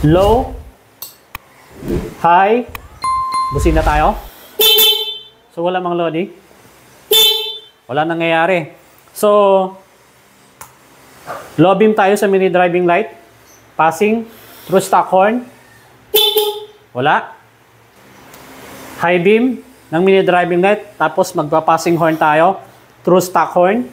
Low, high, busina tayo. So wala mang loading. Wala nangyayari. So, low beam tayo sa mini driving light. Passing, through stock horn. Wala. High beam ng mini driving light. Tapos magpa-passing horn tayo. Through stock horn.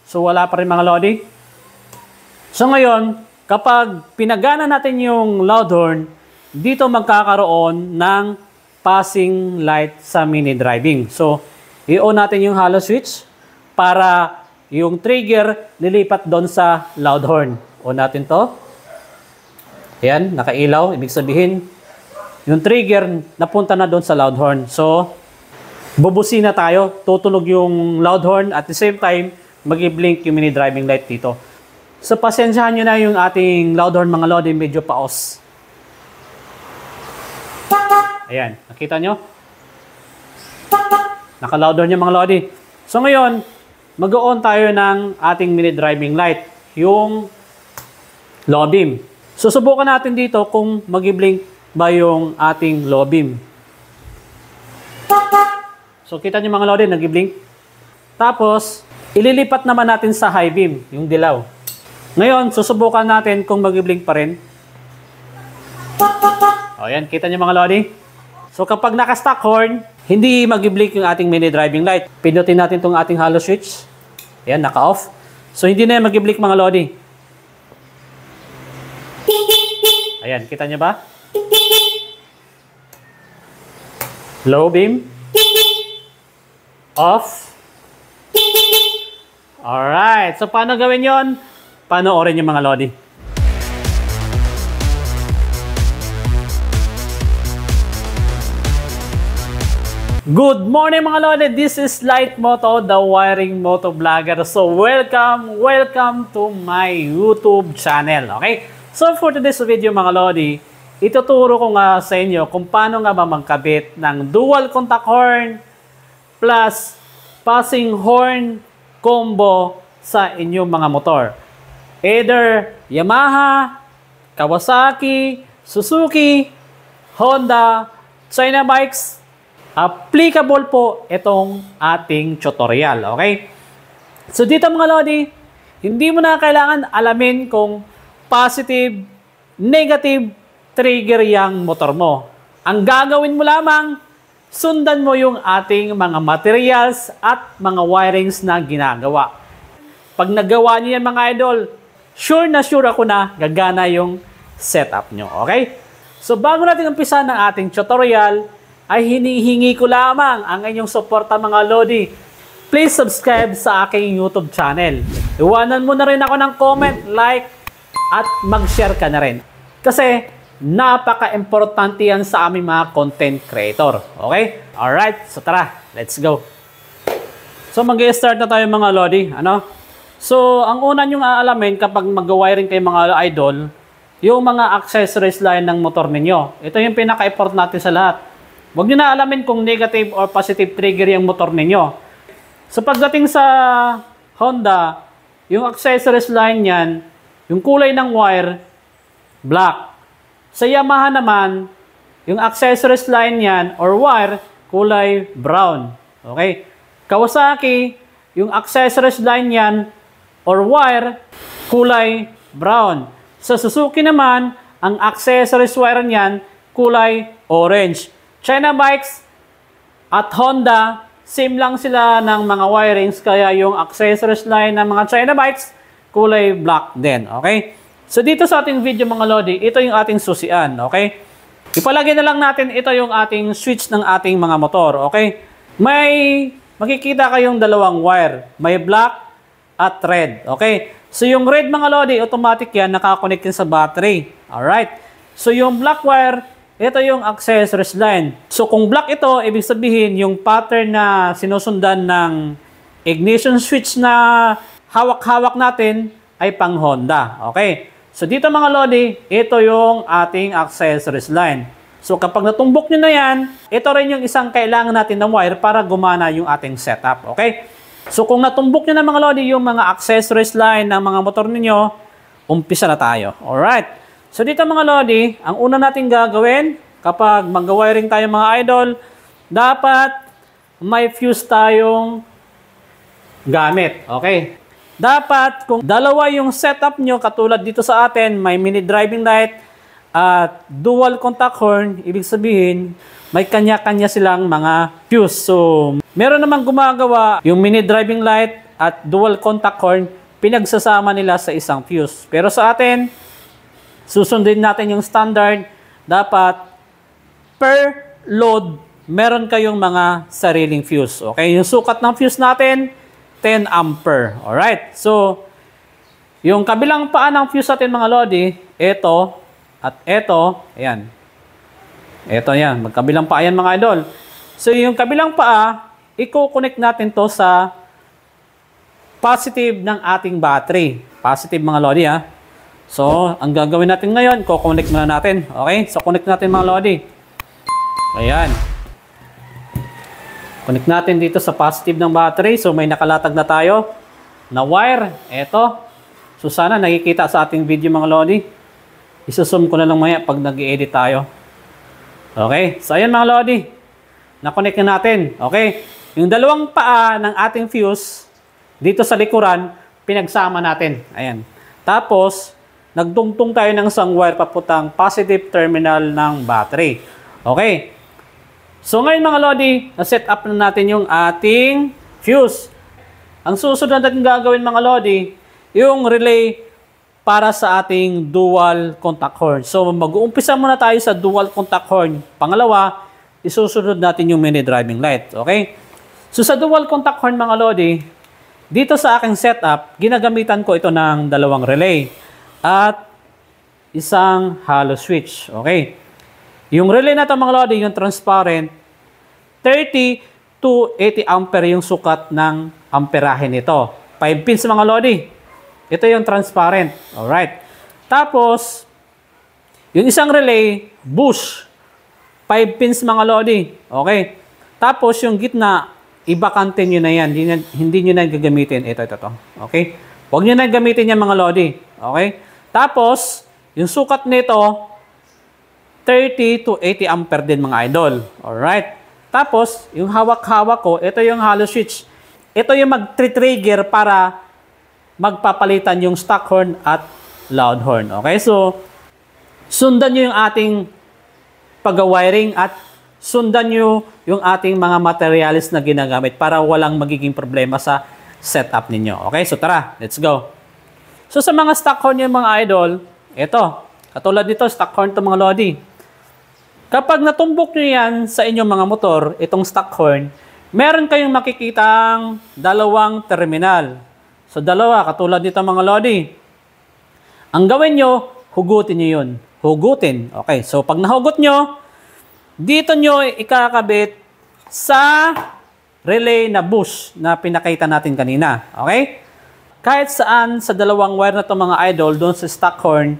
So wala pa rin mga loading. So ngayon, kapag pinagana natin yung loud horn, dito magkakaroon ng passing light sa mini driving. So, i-on natin yung hollow switch para yung trigger lilipat doon sa loud horn. On natin to. Ayan, nakailaw. Ibig sabihin, yung trigger napunta na doon sa loud horn. So, bubusina tayo. Tutunog yung loud horn. At the same time, mag-i-blink yung mini driving light dito. So, pasensyahan nyo na yung ating loud horn mga lodi, medyo paos. Ayan, nakita nyo? Naka-loud horn yung mga lodi. So, ngayon, mag-on tayo ng ating mini driving light, yung low beam. Susubukan natin dito kung mag-i-blink ba yung ating low beam. So, kita nyo mga lodi, nag-i-blink. Tapos, ililipat naman natin sa high beam, yung dilaw. Ngayon, susubukan natin kung mag-i-blink pa rin. O, yan. Kita niyo mga lodi? So, kapag naka-stock horn, hindi mag-i-blink yung ating mini driving light. Pindutin natin itong ating hollow switch. Ayan, naka-off. So, hindi na mag-i-blink mga lodi. Ayan, kita niyo ba? Low beam. Off. Alright. So, paano gawin yon? Panoorin yung mga lodi. Good morning mga lodi. This is Light Moto, the wiring moto vlogger. So welcome to my YouTube channel. Okay? So for today's video mga lodi, ituturo ko nga sa inyo kung paano nga ba magkabit ng dual contact horn plus passing horn combo sa inyong mga motor. Either Yamaha, Kawasaki, Suzuki, Honda, China bikes, applicable po itong ating tutorial. Okay? So dito mga lodi, hindi mo na kailangan alamin kung positive, negative trigger yung motor mo. Ang gagawin mo lamang, sundan mo yung ating mga materials at mga wirings na ginagawa. Pag nagawa niyo yan mga idol, sure ako na gagana yung setup nyo. Okay? So, bago natin umpisa ng ating tutorial, ay hinihingi ko lamang ang inyong suporta mga lodi. Please subscribe sa aking YouTube channel. Iwanan mo na rin ako ng comment, like, at mag-share ka na rin. Kasi, napaka-importante yan sa aming mga content creator. Okay? Alright, so tara, let's go. So, mag-i-start na tayo mga lodi. Ano? So, ang una nyong aalamin kapag mag-wiring kayo mga idol, yung mga accessories line ng motor ninyo. Ito yung pinaka-import natin sa lahat. Huwag nyo na alamin kung negative or positive trigger yung motor ninyo. So, pagdating sa Honda, yung accessories line yan, yung kulay ng wire, black. Sa Yamaha naman, yung accessories line yan or wire, kulay brown. Okay? Kawasaki, yung accessories line yan or wire, kulay brown. Sa Suzuki naman, ang accessories wire niyan, kulay orange. China bikes at Honda, same lang sila ng mga wirings, kaya yung accessories line ng mga China bikes, kulay black din. Okay? So dito sa ating video mga lodi, ito yung ating susian. Okay? Ipalagay na lang natin, ito yung ating switch ng ating mga motor. Okay? May makikita kayong dalawang wire. May black at red. Okay? So, yung red mga lodi, automatic yan, nakakonect yan sa battery. Alright? So, yung black wire, ito yung accessories line. So, kung black ito, ibig sabihin, yung pattern na sinusundan ng ignition switch na hawak-hawak natin ay pang Honda. Okay? So, dito mga lodi, ito yung ating accessories line. So, kapag natumbok nyo na yan, ito rin yung isang kailangan natin ng wire para gumana yung ating setup. Okay? So, kung natumbok nyo na mga lodi yung mga accessories line ng mga motor ninyo, umpisa na tayo. Alright. So dito mga Lodi, ang una natin gagawin kapag mag-wiring tayo mga idol, dapat may fuse tayong gamit. Okay? Dapat kung dalawa yung setup nyo, katulad dito sa atin, may mini driving light at dual contact horn, ibig sabihin, may kanya-kanya silang mga fuse. So, meron namang gumagawa yung mini driving light at dual contact horn, pinagsasama nila sa isang fuse. Pero sa atin, susundin natin yung standard, dapat per load, meron kayong mga sariling fuse. Okay? Yung sukat ng fuse natin, 10 ampere. Alright? So, yung kabilang paa ng fuse natin mga Lodi, ito at ito, ayan. Ito yan, magkabilang paa yan mga idol. So, yung kabilang paa, i-connect natin to sa positive ng ating battery. Positive mga Lodi ha. So, ang gagawin natin ngayon, i-connect muna natin. Okay? So, connect natin mga Lodi. Ayan. Connect natin dito sa positive ng battery. So, may nakalatag na tayo na wire. Ito. So, sana nakikita sa ating video mga Lodi. Isusum ko na lang maya pag nag-i-edit tayo. Okay? So, ayan mga Lodi. Na-connect na natin. Okay? Yung dalawang paa ng ating fuse dito sa likuran, pinagsama natin. Ayan. Tapos, nagtungtong tayo ng isang wire paputang positive terminal ng battery. Okay? So ngayon mga Lodi, na-set up na natin yung ating fuse. Ang susunod natin gagawin mga Lodi, yung relay para sa ating dual contact horn. So mag-uumpisa muna tayo sa dual contact horn. Pangalawa, isusunod natin yung mini driving light. Okay? So sa dual contact horn mga Lodi, dito sa aking setup, ginagamitan ko ito ng dalawang relay at isang hollow switch. Okay? Yung relay na ito mga Lodi, yung transparent, 30 to 80 ampere yung sukat ng amperahe nito. 5 pins mga Lodi. Ito yung transparent. Alright. Tapos, yung isang relay, bush. 5 pins mga Lodi. Okay. Tapos, yung gitna, ibakante nyo na yan. Hindi nyo na gagamitin. Ito. Okay. Huwag nyo na gamitin yan mga Lodi. Okay. Tapos, yung sukat nito, 30 to 80 ampere din mga idol. Alright. Tapos, yung hawak-hawak ko, ito yung hollow switch. Ito yung mag-trigger para magpapalitan yung stock horn at loud horn. Okay? So, sundan nyo yung ating pag-wiring at sundan nyo yung ating mga materials na ginagamit para walang magiging problema sa setup ninyo. Okay? So, tara. Let's go. So, sa mga stock horn yung mga idol, ito. Katulad dito, stock horn to mga Lodi. Kapag natumbok nyo yan sa inyong mga motor, itong stock horn, meron kayong makikitang dalawang terminal. So, dalawa, katulad dito mga Lodi. Ang gawin nyo, hugutin nyo yun. Hugutin. Okay, so pag nahugot nyo, dito nyo ikakabit sa relay na bush na pinakita natin kanina. Okay? Kahit saan sa dalawang wire na ito mga idol, doon sa stock horn,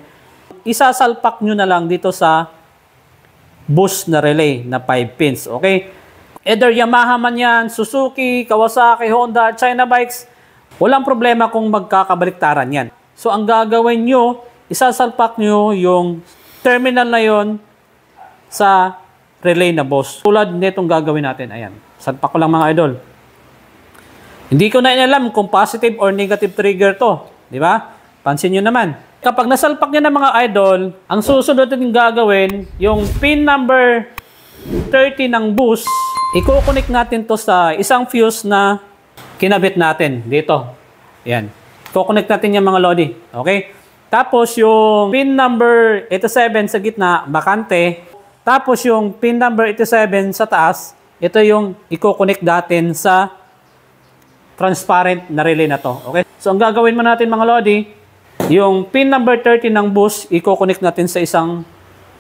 isasalpak nyo na lang dito sa bush na relay na 5 pins. Okay? Either Yamaha man yan, Suzuki, Kawasaki, Honda, China bikes, walang problema kung magkakabaliktaran yan. So, ang gagawin nyo, isasalpak nyo yung terminal na yon sa relay na bush. Tulad nitong gagawin natin. Ayan. Salpak ko lang mga idol. Hindi ko na inalam kung positive or negative trigger to. Di ba? Pansin nyo naman. Kapag nasalpak nyo na mga idol, ang susunod natin gagawin, yung pin number 30 ng bush, i-connect natin to sa isang fuse na kinabit natin dito. Ayan. I-connect natin yung mga Lodi. Okay? Tapos yung pin number 87 sa gitna, bakante. Tapos yung pin number 87 sa taas, ito yung i-connect natin sa transparent na relay na to. Okay? So ang gagawin mo natin mga Lodi, yung pin number 30 ng bush, i-connect natin sa isang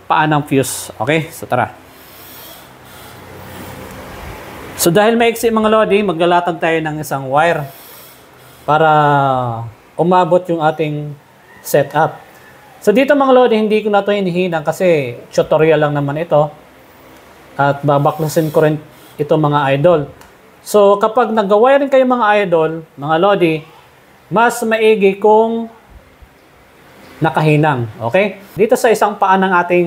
paa ng fuse. Okay? So tara. So dahil maiksi mga Lodi, maglalatag tayo ng isang wire para umabot yung ating setup. So dito mga Lodi, hindi ko na ito hinihinang kasi tutorial lang naman ito. At babaklasin ko rin ito mga idol. So kapag nag-wiring kayo mga idol, mga Lodi, mas maigi kung nakahinang. Okay? Dito sa isang paa ng ating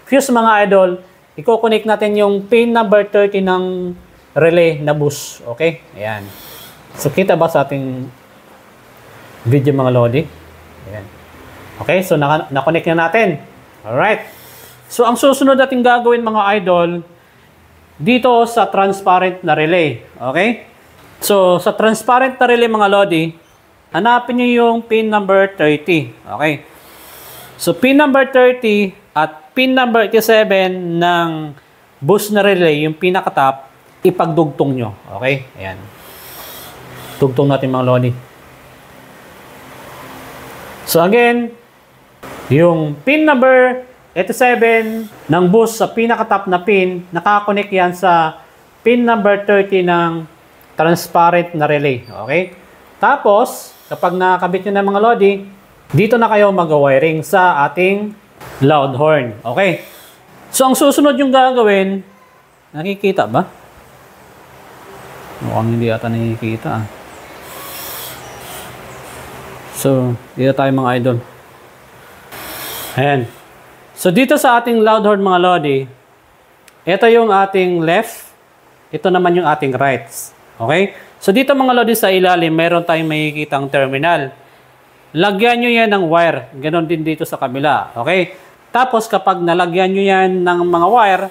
fuse mga idol, i-connect natin yung pin number 30 ng relay na bus. Okay? Ayan. So, kita ba sa ating video mga lodi? Ayan. Okay? So, na-connect na natin. Alright. So, ang susunod natin gagawin mga idol, dito sa transparent na relay. Okay? So, sa transparent na relay mga lodi, hanapin nyo yung pin number 30. Okay? So, pin number 30 at pin number 87 ng bus na relay, yung pinaka-top, ipagdugtong nyo. Okay? Ayan. Dugtong natin mga lodi. So, again, yung pin number 87 ng bus sa pinaka-top na pin, nakakonect yan sa pin number 30 ng transparent na relay. Okay? Tapos, kapag nakakabit nyo na mga lodi, dito na kayo mag-wiring sa ating loud horn. Okay? So, ang susunod yung gagawin, nakikita ba? Mukhang hindi ata nakikita. So, dito tayo mga idol. Ayan. So, dito sa ating loud horn mga lodi, ito yung ating left, ito naman yung ating right. Okay? So, dito mga lodi sa ilalim, meron tayong makikitang terminal. Lagyan nyo yan ng wire. Ganon din dito sa kabila. Okay? Tapos, kapag nalagyan nyo yan ng mga wire,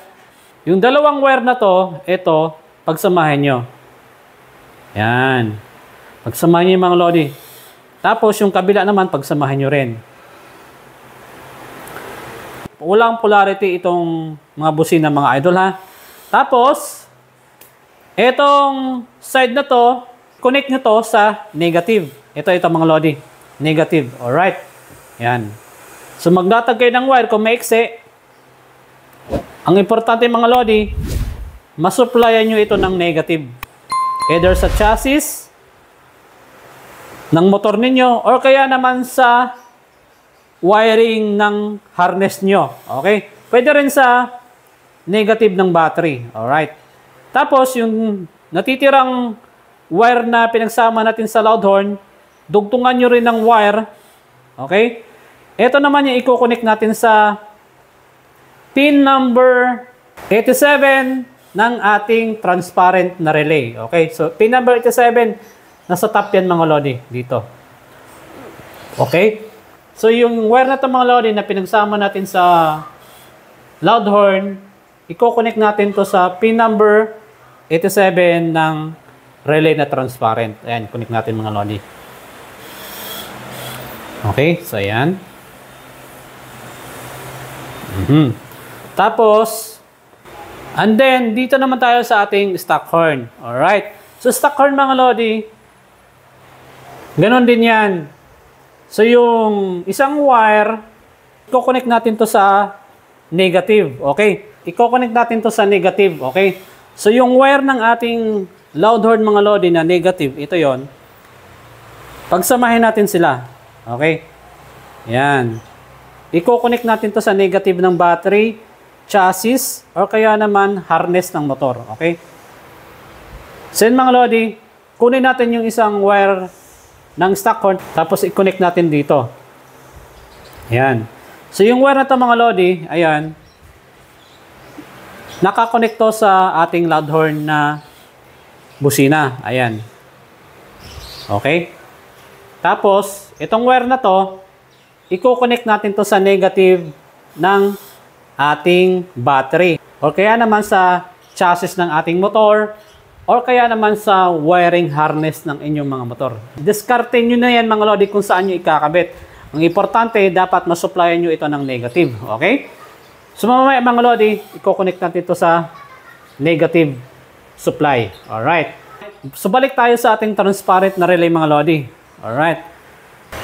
yung dalawang wire na to, ito, pagsamahin nyo. Yan. Pagsamahin nyo yung mga lodi. Tapos, yung kabila naman, pagsamahin nyo rin. Walang polarity itong mga busina mga idol ha. Tapos, etong side na to, connect nyo to sa negative. Ito mga lodi. Negative. Alright. Yan. So, magdatag kayo ng wire kung maiksi. Ang importante mga lodi, masupplyan nyo ito ng negative. Either sa chassis ng motor ninyo or kaya naman sa wiring ng harness nyo. Okay? Pwede rin sa negative ng battery. Alright. Tapos, yung natitirang wire na pinagsama natin sa loud horn, dugtungan nyo rin ng wire. Okay? Ito naman yung i-connect natin sa pin number 87 ng ating transparent na relay. Okay? So, pin number 87, nasa top yan mga lodi. Dito. Okay? So, yung wire na ito mga lodi na pinagsama natin sa loud horn, i-connect natin to sa pin number 87 ng relay na transparent. Ayan, connect natin mga lodi. Okay, so ayan. Tapos, and then, dito naman tayo sa ating stock horn. Alright. So, stock horn mga lodi, ganon din yan. So, yung isang wire, i-connect natin to sa negative. Okay? I-connect natin to sa negative. Okay? So, yung wire ng ating loud horn mga lodi na negative, ito yon. Pagsamahin natin sila. Okay? Yan. I-connect natin to sa negative ng battery, chassis, or kaya naman harness ng motor. Okay? So, yun mga lodi, kunin natin yung isang wire ng stock horn, tapos i-connect natin dito. Ayan. So, yung wire na ito mga lodi, ayan, nakakonect to sa ating loud horn na busina. Ayan. Okay? Tapos, itong wire na to, i-connect natin to sa negative ng ating battery. O kaya naman sa chassis ng ating motor, or kaya naman sa wiring harness ng inyong mga motor. Diskarte nyo na yan mga lodi kung saan nyo ikakabit. Ang importante, dapat masupplyan nyo ito ng negative. Okay? So mamaya mga lodi, i-connect natin ito sa negative supply. Alright. So balik tayo sa ating transparent na relay mga lodi. Alright.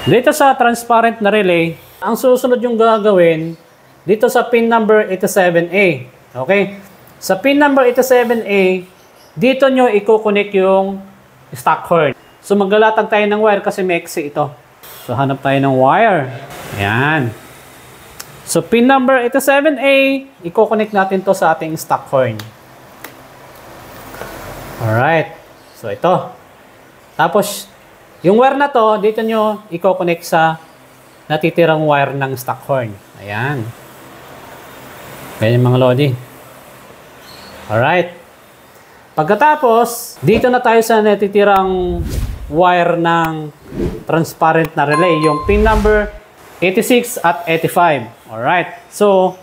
Dito sa transparent na relay, ang susunod yung gagawin, dito sa pin number 87A. Okay? Sa pin number 87A, dito nyo i-connect yung stock horn. So, maglalatag tayo ng wire kasi may exe ito. So, hanap tayo ng wire. Ayan. So, pin number 87A, i-connect natin to sa ating stock horn. Alright. So, ito. Tapos, yung wire na to, dito nyo i-connect sa natitirang wire ng stock horn. Ayan. Ganyan mga lodi. Alright. Pagkatapos, dito na tayo sa natitirang wire ng transparent na relay, yung pin number 86 at 85. Alright. So,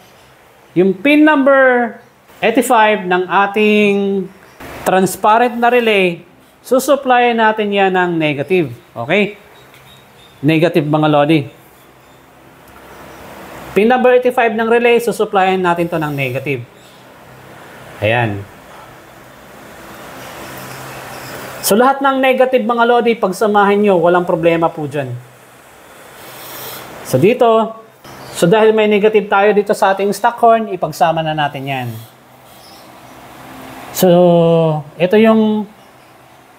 yung pin number 85 ng ating transparent na relay, susupply natin yan ng negative. Okay? Negative mga lodi. Pin number 85 ng relay, susupply natin to ng negative. Ayan. So, lahat ng negative mga lodi, pagsamahin nyo, walang problema po dyan. So, dito, dahil may negative tayo dito sa ating stock horn, ipagsama na natin yan. So, ito yung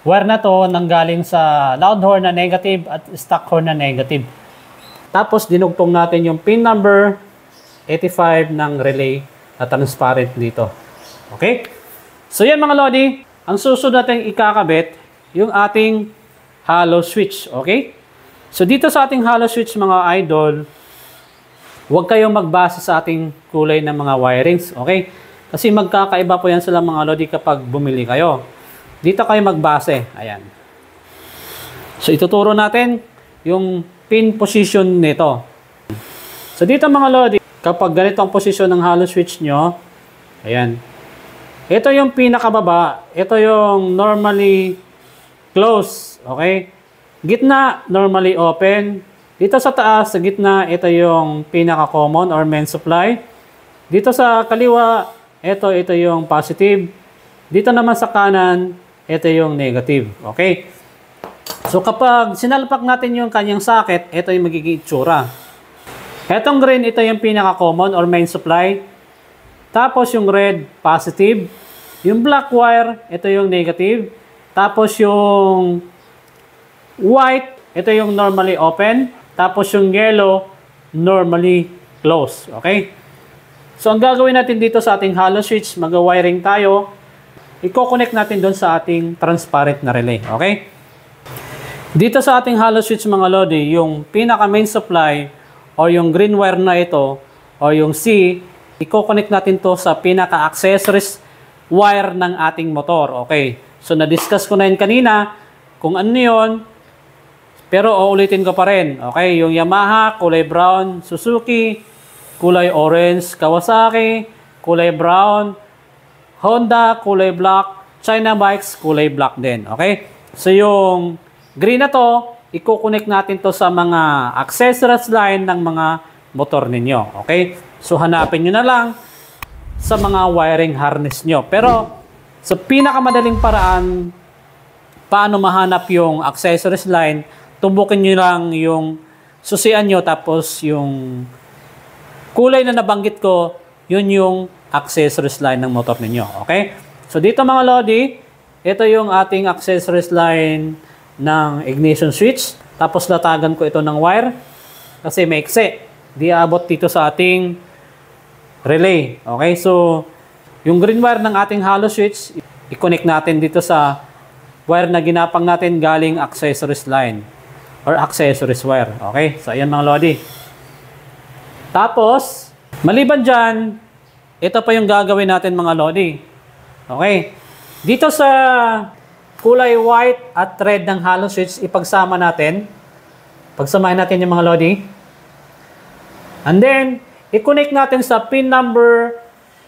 wire na to nanggaling sa loud horn na negative at stock horn na negative. Tapos, dinugtong natin yung pin number 85 ng relay na transparent dito. Okay? So, yan mga lodi. Ang susunod natin ikakabit, yung ating hollow switch. Okay? So, dito sa ating hollow switch mga idol, huwag kayong magbase sa ating kulay ng mga wirings. Okay? Kasi magkakaiba po yan sila mga lodi kapag bumili kayo. Dito kayo magbase. Ayan. So, ituturo natin yung pin position nito. So, dito mga lodi, kapag ganito ang posisyon ng hollow switch nyo, ayan. Ito yung pinakababa. Ito yung normally close. Okay? Gitna, normally open. Dito sa taas, sa gitna, ito yung pinaka-common or main supply. Dito sa kaliwa, ito yung positive. Dito naman sa kanan, ito yung negative. Okay? So kapag sinalpak natin yung kanyang socket, ito yung magiging itsura. Etong green, ito yung pinaka-common or main supply. Tapos yung red, positive. Yung black wire, ito yung negative. Tapos yung white, ito yung normally open. Tapos yung yellow, normally closed. Okay? So ang gagawin natin dito sa ating hollow switch, mag-wiring tayo. I-connect natin doon sa ating transparent na relay. Okay? Dito sa ating hollow switch mga lodi, yung pinaka main supply o yung green wire na ito o yung C, i-connect natin to sa pinaka-accessories wire ng ating motor. Okay. So, na-discuss ko na yun kanina kung ano yun. Pero, uulitin ko pa rin. Okay. Yung Yamaha, kulay brown. Suzuki, kulay orange. Kawasaki, kulay brown. Honda, kulay black. China bikes, kulay black din. Okay. So, yung green na to, i-connect natin to sa mga accessories line ng mga motor ninyo. Okay. So, hanapin nyo na lang sa mga wiring harness nyo. Pero, sa pinakamadaling paraan, paano mahanap yung accessories line, tumbukin nyo lang yung susian nyo, tapos yung kulay na nabanggit ko, yun yung accessories line ng motor ninyo. Okay? So, dito mga lodi, ito yung ating accessories line ng ignition switch. Tapos, latagan ko ito ng wire kasi maikse. Di abot dito sa ating relay. Okay, so yung green wire ng ating hollow switch, i-connect natin dito sa wire na ginapang natin galing accessories line or accessories wire. Okay, so ayan mga lodi. Tapos, maliban dyan, ito pa yung gagawin natin mga lodi. Okay, dito sa kulay white at red ng hollow switch, ipagsama natin. Pagsamahin natin yung mga lodi. And then, i-connect natin sa pin number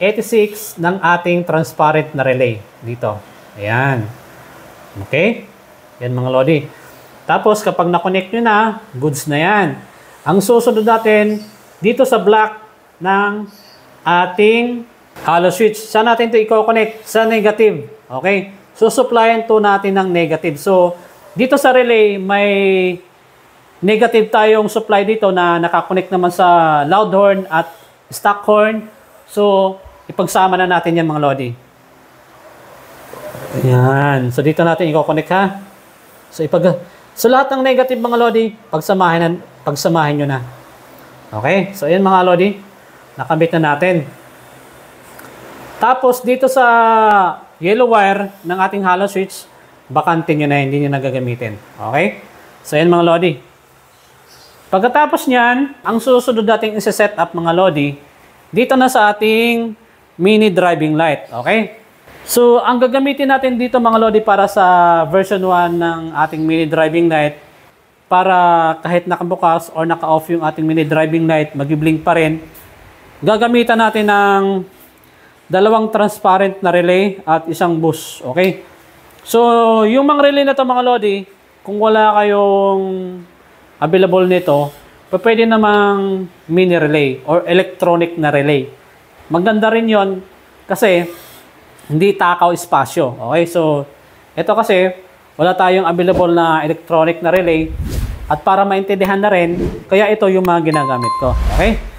86 ng ating transparent na relay. Dito. Ayan. Okay? Yan mga lodi. Tapos kapag na-connect nyo na, goods na yan. Ang susunod natin, dito sa black ng ating hollow switch. Saan natin ito i-connect? Sa negative. Okay? So, supplyan to natin ng negative. So, dito sa relay, may negative tayong supply dito na nakakonect naman sa loud horn at stock horn. So, ipagsama na natin yan mga lodi. Ayan. So, dito natin i-connect ha. So, lahat ng negative mga lodi, pagsamahin nyo na. Okay? So, ayan mga lodi. Nakabit na natin. Tapos, dito sa yellow wire ng ating hollow switch, bakante nyo na, hindi nyo nagagamitin. Okay? So, ayan mga lodi. Pagkatapos niyan, ang susunod nating isa-set up mga Lodi, dito na sa ating mini driving light. Okay? So, ang gagamitin natin dito mga Lodi para sa version 1 ng ating mini driving light, para kahit nakabukas or naka-off yung ating mini driving light, mag-blink pa rin, gagamitan natin ng dalawang transparent na relay at isang boost. Okay? So, yung mga relay na to mga Lodi, kung wala kayong available nito, pwede namang mini relay or electronic na relay. Maganda rin yon kasi hindi takaw espasyo. Okay? So, ito kasi wala tayong available na electronic na relay at para maintindihan na rin, kaya ito yung mga ginagamit ko. Okay?